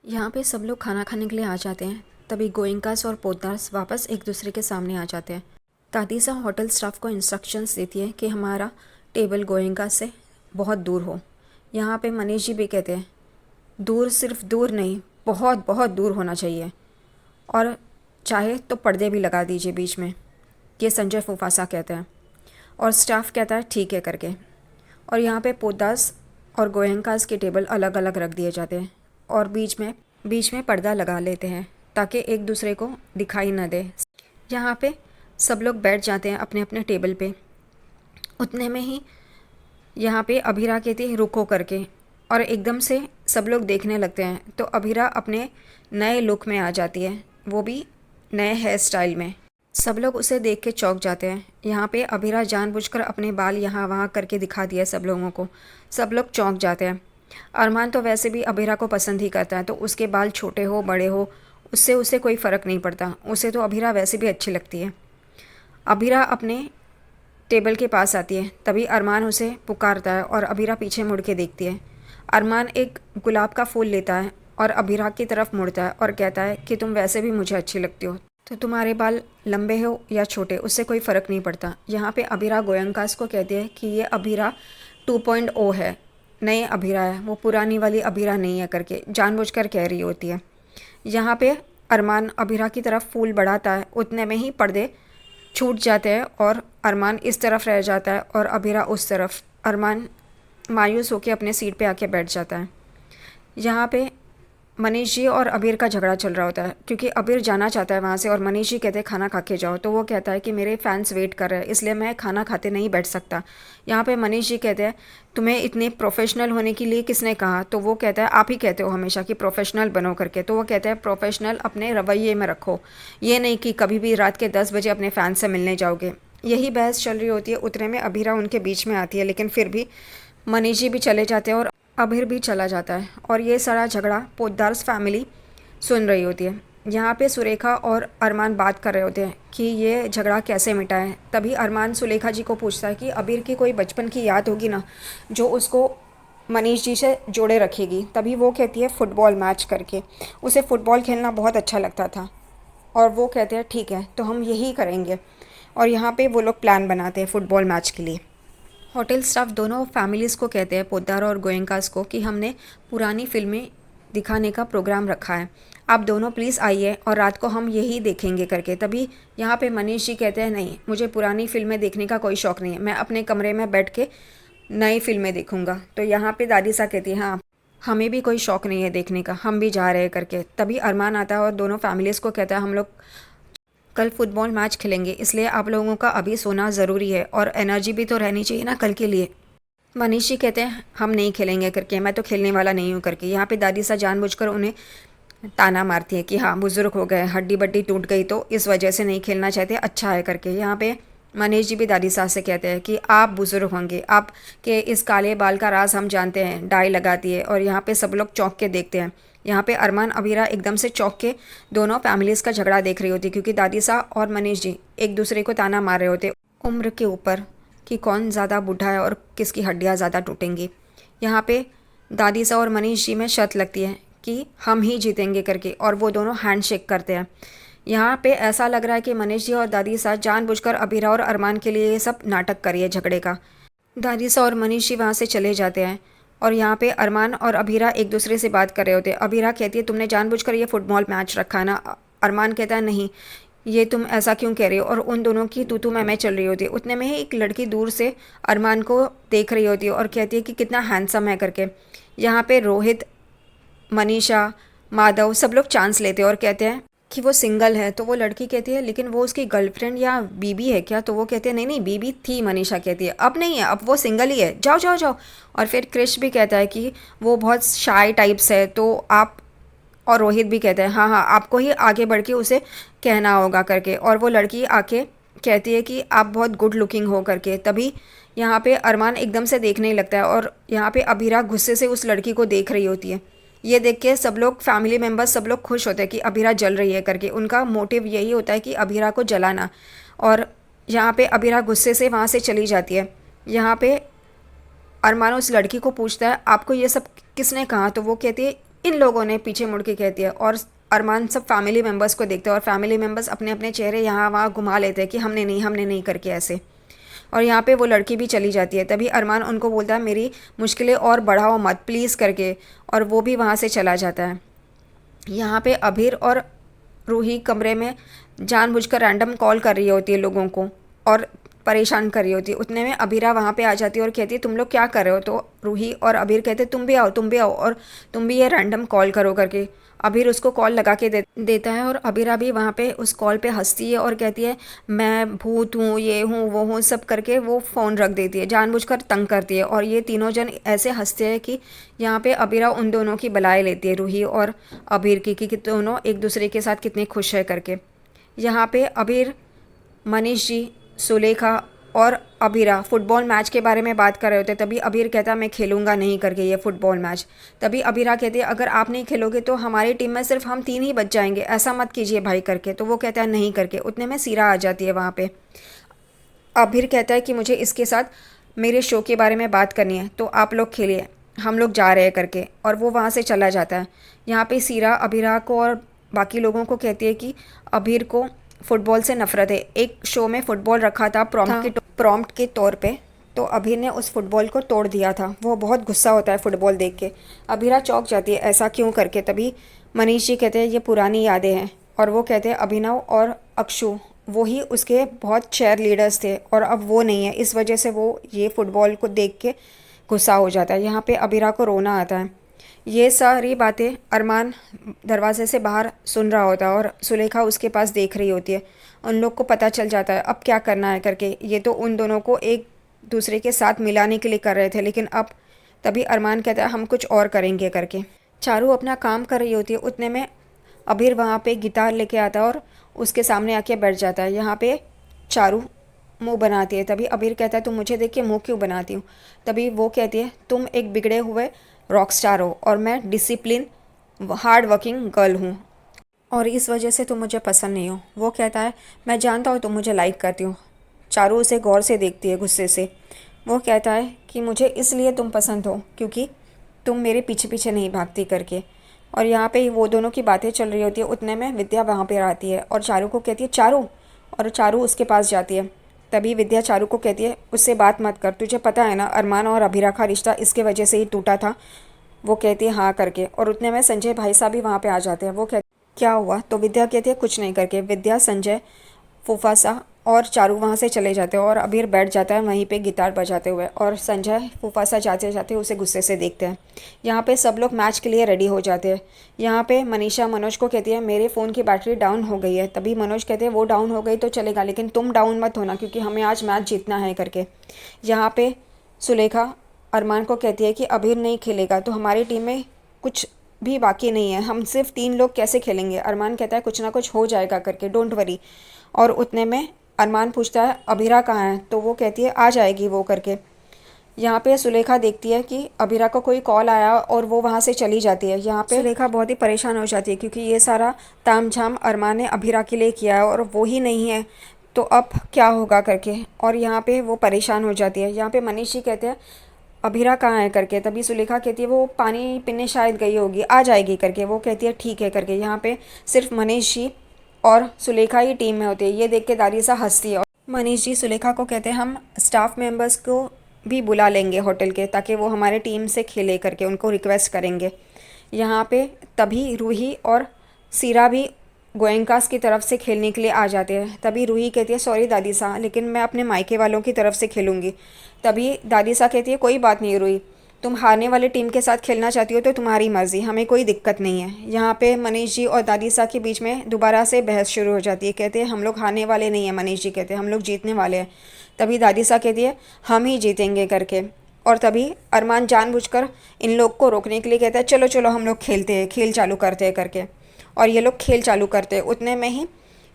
यहाँ पे सब लोग खाना खाने के लिए आ जाते हैं। तभी गोयंकास और पोद्दार्स वापस एक दूसरे के सामने आ जाते हैं। दादीसा होटल स्टाफ को इंस्ट्रक्शंस देती है कि हमारा टेबल गोयंकास से बहुत दूर हो। यहाँ पे मनीष जी भी कहते हैं दूर सिर्फ दूर नहीं, बहुत बहुत दूर होना चाहिए, और चाहे तो पर्दे भी लगा दीजिए बीच में। ये संजय फुफासा कहते हैं और स्टाफ कहता है ठीक है करके। और यहाँ पे पोद्दार्स और गोयंकास के टेबल अलग अलग रख दिए जाते हैं और बीच में पर्दा लगा लेते हैं ताकि एक दूसरे को दिखाई न दे। यहाँ पे सब लोग बैठ जाते हैं अपने अपने टेबल पे। उतने में ही यहाँ पे अभीरा कहती है रुको करके, और एकदम से सब लोग देखने लगते हैं तो अभीरा अपने नए लुक में आ जाती है, वो भी नए हेयर स्टाइल में। सब लोग उसे देख के चौंक जाते हैं। यहाँ पे अभीरा जानबूझकर अपने बाल यहाँ वहाँ करके दिखा दिया सब लोगों को। सब लोग चौंक जाते हैं। अरमान तो वैसे भी अभीरा को पसंद ही करता है, तो उसके बाल छोटे हो बड़े हो उससे उसे कोई फ़र्क नहीं पड़ता। उसे तो अभीरा वैसे भी अच्छी लगती है। अभीरा अपने टेबल के पास आती है, तभी अरमान उसे पुकारता है और अभीरा पीछे मुड़ के देखती है। अरमान एक गुलाब का फूल लेता है और अभीरा की तरफ मुड़ता है और कहता है कि तुम वैसे भी मुझे अच्छी लगती हो, तो तुम्हारे बाल लंबे हो या छोटे उससे कोई फ़र्क नहीं पड़ता। यहाँ पे अभीरा गोयंकास को कहती है कि ये अभीरा 2.0 है, नई अभीरा है, वो पुरानी वाली अभीरा नहीं है करके जानबूझकर कह रही होती है। यहाँ पे अरमान अभीरा की तरफ फूल बढ़ाता है, उतने में ही पर्दे छूट जाते हैं और अरमान इस तरफ रह जाता है और अभीरा उस तरफ। अरमान मायूस होकर अपने सीट पे आके बैठ जाता है। यहाँ पे मनीष जी और अबीर का झगड़ा चल रहा होता है क्योंकि अबीर जाना चाहता है वहाँ से और मनीष जी कहते हैं खाना खा के जाओ, तो वो कहता है कि मेरे फैंस वेट कर रहे हैं इसलिए मैं खाना खाते नहीं बैठ सकता। यहाँ पे मनीष जी कहते हैं तुम्हें इतने प्रोफेशनल होने के लिए किसने कहा, तो वो कहता है आप ही कहते हो हमेशा कि प्रोफेशनल बनो करके, तो वो कहता है प्रोफेशनल अपने रवैये में रखो, ये नहीं कि कभी भी रात के 10 बजे अपने फ़ैन से मिलने जाओगे। यही बहस चल रही होती है। उतने में अबीरा उनके बीच में आती है, लेकिन फिर भी मनीष जी भी चले जाते हैं और अभीर भी चला जाता है और ये सारा झगड़ा पोद्दार्स फैमिली सुन रही होती है। यहाँ पे सुरेखा और अरमान बात कर रहे होते हैं कि ये झगड़ा कैसे मिटाएं। तभी अरमान सुलेखा जी को पूछता है कि अबीर की कोई बचपन की याद होगी ना जो उसको मनीष जी से जोड़े रखेगी। तभी वो कहती है फुटबॉल मैच करके, उसे फ़ुटबॉल खेलना बहुत अच्छा लगता था और वो कहते हैं ठीक है तो हम यही करेंगे। और यहाँ पे वो लोग प्लान बनाते हैं फ़ुटबॉल मैच के लिए। होटल स्टाफ दोनों फैमिलीज़ को कहते हैं पोद्दार और गोयंकास को कि हमने पुरानी फिल्में दिखाने का प्रोग्राम रखा है, आप दोनों प्लीज़ आइए और रात को हम यही देखेंगे करके। तभी यहाँ पे मनीष जी कहते हैं नहीं, मुझे पुरानी फिल्में देखने का कोई शौक़ नहीं है, मैं अपने कमरे में बैठ के नई फिल्में देखूँगा। तो यहाँ पे दादी सा कहती है हाँ हमें भी कोई शौक़ नहीं है देखने का, हम भी जा रहे हैं करके। तभी अरमान आता है और दोनों फैमिलीज़ को कहता है हम लोग कल फुटबॉल मैच खेलेंगे इसलिए आप लोगों का अभी सोना ज़रूरी है और एनर्जी भी तो रहनी चाहिए ना कल के लिए। मनीष जी कहते हैं हम नहीं खेलेंगे करके, मैं तो खेलने वाला नहीं हूँ करके। यहाँ पे दादी सा जानबूझकर उन्हें ताना मारती है कि हाँ बुज़ुर्ग हो गए, हड्डी बड्डी टूट गई तो इस वजह से नहीं खेलना चाहते, अच्छा है करके। यहाँ पे मनीष जी भी दादी सास से कहते हैं कि आप बुज़ुर्ग होंगे, आप के इस काले बाल का राज हम जानते हैं, डाई लगाती है। और यहाँ पे सब लोग चौंक के देखते हैं। यहाँ पे अरमान अबीरा एकदम से चौंक के दोनों फैमिलीज़ का झगड़ा देख रही होती क्योंकि दादी सा और मनीष जी एक दूसरे को ताना मार रहे होते उम्र के ऊपर कि कौन ज़्यादा बूढ़ा है और किसकी हड्डियाँ ज़्यादा टूटेंगी। यहाँ पे दादी सा और मनीष जी में शर्त लगती है कि हम ही जीतेंगे करके और वो दोनों हैंडशेक करते हैं। यहाँ पे ऐसा लग रहा है कि मनीष जी और दादी सा जानबूझकर अबीरा और अरमान के लिए ये सब नाटक करिए झगड़े का। दादी सा और मनीष जी वहाँ से चले जाते हैं और यहाँ पे अरमान और अबीरा एक दूसरे से बात कर रहे होते हैं। अबीरा कहती है तुमने जानबूझकर ये फुटबॉल मैच रखा ना। अरमान कहता है नहीं, ये तुम ऐसा क्यों कह रहे हो, और उन दोनों की तू मैं चल रही होती है। उतने में ही एक लड़की दूर से अरमान को देख रही होती है और कहती है कि कितना हैंडसम है करके। यहाँ पे रोहित, मनीषा, माधव सब लोग चांस लेते हैं और कहते हैं कि वो सिंगल है। तो वो लड़की कहती है लेकिन वो उसकी गर्लफ्रेंड या बीबी है क्या, तो वो कहते हैं नहीं नहीं बीबी थी। मनीषा कहती है अब नहीं है, अब वो सिंगल ही है, जाओ जाओ जाओ। और फिर क्रिश भी कहता है कि वो बहुत शाय टाइप्स है तो आप, और रोहित भी कहता है हाँ हाँ आपको ही आगे बढ़ के उसे कहना होगा करके। और वो लड़की आके कहती है कि आप बहुत गुड लुकिंग हो करके। तभी यहाँ पे अरमान एकदम से देखने लगता है और यहाँ पे अबीरा गुस्से से उस लड़की को देख रही होती है। ये देख के सब लोग फैमिली मेम्बर्स सब लोग खुश होते हैं कि अबीरा जल रही है करके। उनका मोटिव यही होता है कि अबीरा को जलाना। और यहाँ पे अबीरा गुस्से से वहाँ से चली जाती है। यहाँ पे अरमान उस लड़की को पूछता है आपको ये सब किसने कहा, तो वो कहती है इन लोगों ने पीछे मुड़ के कहती है। और अरमान सब फैमिली मेम्बर्स को देखते हैं और फैमिली मेम्बर्स अपने अपने चेहरे यहाँ वहाँ घुमा लेते हैं कि हमने नहीं करके ऐसे। और यहाँ पे वो लड़की भी चली जाती है। तभी अरमान उनको बोलता है मेरी मुश्किलें और बढ़ाओ मत प्लीज़ करके, और वो भी वहाँ से चला जाता है। यहाँ पे अभीर और रूही कमरे में जानबूझकर रैंडम कॉल कर रही होती है लोगों को और परेशान कर रही होती है। उतने में अबीरा वहाँ पे आ जाती है और कहती है तुम लोग क्या कर रहे हो। तो रूही और अबीर कहते तुम भी आओ और तुम भी ये रैंडम कॉल करो करके। अबीर उसको कॉल लगा के देता है और अबीरा भी वहाँ पे उस कॉल पे हंसती है और कहती है मैं भूत हूँ, ये हूँ वो हूँ सब करके वो फ़ोन रख देती है, जानबूझकर तंग करती है। और ये तीनों जन ऐसे हंसते हैं कि यहाँ पे अबीरा उन दोनों की बलाई लेती है, रूही और अबीर की, कि दोनों एक दूसरे के साथ कितने खुश है करके। यहाँ पे अबीर, मनीष जी, सुलेखा और अबीरा फुटबॉल मैच के बारे में बात कर रहे होते। तभी अबीर कहता मैं खेलूँगा नहीं करके ये फुटबॉल मैच। तभी अबीरा कहती है अगर आप नहीं खेलोगे तो हमारी टीम में सिर्फ हम 3 ही बच जाएंगे, ऐसा मत कीजिए भाई करके। तो वो कहता है नहीं करके। उतने में सीरा आ जाती है वहाँ पे। अबीर कहता है कि मुझे इसके साथ मेरे शो के बारे में बात करनी है, तो आप लोग खेलिए, हम लोग जा रहे हैं करके। और वो वहाँ से चला जाता है। यहाँ पे सीरा अबीरा को और बाकी लोगों को कहती है कि अबीर को फ़ुटबॉल से नफ़रत है। एक शो में फ़ुटबॉल रखा था प्रॉम्प्ट के तौर पे, तो अबीर ने उस फुटबॉल को तोड़ दिया था। वो बहुत गुस्सा होता है फ़ुटबॉल देख के। अबीरा चौंक जाती है ऐसा क्यों करके। तभी मनीष जी कहते हैं ये पुरानी यादें हैं। और वो कहते हैं अभिनव और अक्षु वो ही उसके बहुत चेयर लीडर्स थे और अब वो नहीं है, इस वजह से वो ये फ़ुटबॉल को देख के गुस्सा हो जाता है। यहाँ पे अबीरा को रोना आता है। ये सारी बातें अरमान दरवाजे से बाहर सुन रहा होता है और सुलेखा उसके पास देख रही होती है। उन लोग को पता चल जाता है अब क्या करना है करके। ये तो उन दोनों को एक दूसरे के साथ मिलाने के लिए कर रहे थे, लेकिन अब तभी अरमान कहता है हम कुछ और करेंगे करके। चारू अपना काम कर रही होती है। उतने में अबीर वहाँ पे गिटार लेके आता है और उसके सामने आके बैठ जाता है। यहाँ पे चारू मुंह बनाती है। तभी अबीर कहता है तुम मुझे देख के मुँह क्यों बनाती हूँ। तभी वो कहती है तुम एक बिगड़े हुए रॉक स्टार हो और मैं डिसिप्लिन हार्ड वर्किंग गर्ल हूँ और इस वजह से तुम मुझे पसंद नहीं हो। वो कहता है मैं जानता हूँ तुम मुझे लाइक करती हो। चारू उसे गौर से देखती है गुस्से से। वो कहता है कि मुझे इसलिए तुम पसंद हो क्योंकि तुम मेरे पीछे पीछे नहीं भागती करके। और यहाँ पे वो दोनों की बातें चल रही होती है। उतने में विद्या वहाँ पे आती है और चारू को कहती है चारू, और चारू उसके पास जाती है। तभी विद्या चारू को कहती है उससे बात मत कर, तुझे पता है ना अरमान और अभीरा का रिश्ता इसके वजह से ही टूटा था। वो कहती है हाँ करके। और उतने में संजय भाई साहब भी वहाँ पे आ जाते हैं। वो कहते क्या हुआ। तो विद्या कहती है कुछ नहीं करके। विद्या, संजय, फूफासा और चारू वहाँ से चले जाते हैं और अबीर बैठ जाता है वहीं पे गिटार बजाते हुए। और संजय फूफासा जाते जाते उसे गुस्से से देखते हैं। यहाँ पे सब लोग मैच के लिए रेडी हो जाते हैं। यहाँ पे मनीषा मनोज को कहती है मेरे फ़ोन की बैटरी डाउन हो गई है। तभी मनोज कहते हैं वो डाउन हो गई तो चलेगा, लेकिन तुम डाउन मत होना क्योंकि हमें आज मैच जीतना है करके। यहाँ पे सुलेखा अरमान को कहती है कि अबीर नहीं खेलेगा तो हमारी टीम में कुछ भी बाकी नहीं है, हम सिर्फ 3 लोग कैसे खेलेंगे। अरमान कहता है कुछ ना कुछ हो जाएगा करके, डोंट वरी। और उतने में अरमान पूछता है अबीरा कहाँ है। तो वो कहती है आ जाएगी वो करके। यहाँ पे सुलेखा देखती है कि अबीरा को कोई कॉल आया और वो वहाँ से चली जाती है। यहाँ पे सुलेखा बहुत ही परेशान हो जाती है क्योंकि ये सारा तामझाम अरमान ने अबीरा के लिए किया है और वो ही नहीं है तो अब क्या होगा करके। और यहाँ पे वो परेशान हो जाती है। यहाँ पे मनीष जी कहते हैं अबीरा कहाँ है करके। तभी सुलेखा कहती है वो पानी पीने शायद गई होगी, आ जाएगी करके। वो कहती है ठीक है करके। यहाँ पे सिर्फ मनीष जी और सुलेखा ही टीम में होती है। ये देख के दादीसा हंसती है और मनीष जी सुलेखा को कहते हैं हम स्टाफ मेंबर्स को भी बुला लेंगे होटल के ताकि वो हमारे टीम से खेले करके, उनको रिक्वेस्ट करेंगे। यहाँ पे तभी रूही और सीरा भी गोयंकास की तरफ से खेलने के लिए आ जाते हैं। तभी रूही कहती है सॉरी दादी सा, लेकिन मैं अपने मायके वालों की तरफ से खेलूँगी। तभी दादी सा कहती है कोई बात नहीं रूही, तुम हारने वाले टीम के साथ खेलना चाहती हो तो तुम्हारी मर्ज़ी, हमें कोई दिक्कत नहीं है। यहाँ पे मनीष जी और दादी सा के बीच में दोबारा से बहस शुरू हो जाती है। कहते हैं हम लोग हारने वाले नहीं हैं। मनीष जी कहते हैं हम लोग जीतने वाले हैं। तभी दादी सा कहती है हम ही जीतेंगे करके। और तभी अरमान जानबूझकर इन लोग को रोकने के लिए कहता है चलो चलो हम लोग खेलते हैं, खेल चालू करते हैं करके। और ये लोग खेल चालू करते हैं। उतने में ही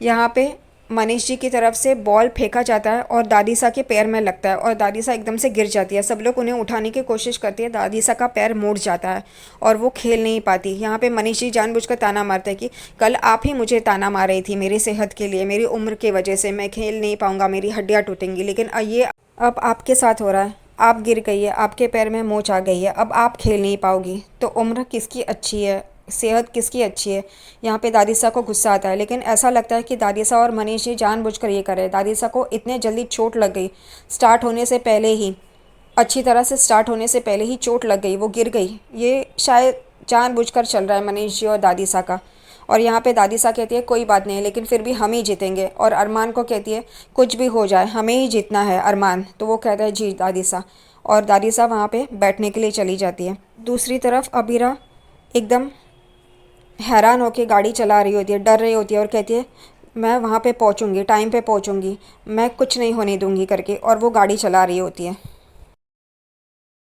यहाँ पे मनीष जी की तरफ से बॉल फेंका जाता है और दादीसा के पैर में लगता है और दादीसा एकदम से गिर जाती है। सब लोग उन्हें उठाने की कोशिश करती है। दादीसा का पैर मुड़ जाता है और वो खेल नहीं पाती। यहाँ पे मनीष जी जानबूझकर ताना मारते हैं कि कल आप ही मुझे ताना मार रही थी मेरी सेहत के लिए, मेरी उम्र की वजह से मैं खेल नहीं पाऊँगा, मेरी हड्डियाँ टूटेंगी, लेकिन ये अब आपके साथ हो रहा है। आप गिर गई है, आपके पैर में मोच आ गई है, अब आप खेल नहीं पाओगी। तो उम्र किसकी अच्छी है, सेहत किसकी अच्छी है। यहाँ पे दादीसा को गुस्सा आता है, लेकिन ऐसा लगता है कि दादीसा और मनीष जी जानबूझकर ये कर रहे हैं। दादीसा को इतने जल्दी चोट लग गई, स्टार्ट होने से पहले ही, अच्छी तरह से स्टार्ट होने से पहले ही चोट लग गई, वो गिर गई। ये शायद जानबूझकर चल रहा है मनीष जी और दादीसा का। और यहाँ पे दादीसा कहती है कोई बात नहीं, लेकिन फिर भी हम ही जीतेंगे। और अरमान को कहती है कुछ भी हो जाए हमें ही जीतना है अरमान। तो वो कहता है जी दादीसा। और दादीसा वहाँ पे बैठने के लिए चली जाती है। दूसरी तरफ अबीरा एकदम हैरान होकर गाड़ी चला रही होती है, डर रही होती है और कहती है मैं वहाँ पे पहुँचूँगी, टाइम पे पहुँचूँगी, मैं कुछ नहीं होने दूँगी करके। और वो गाड़ी चला रही होती है।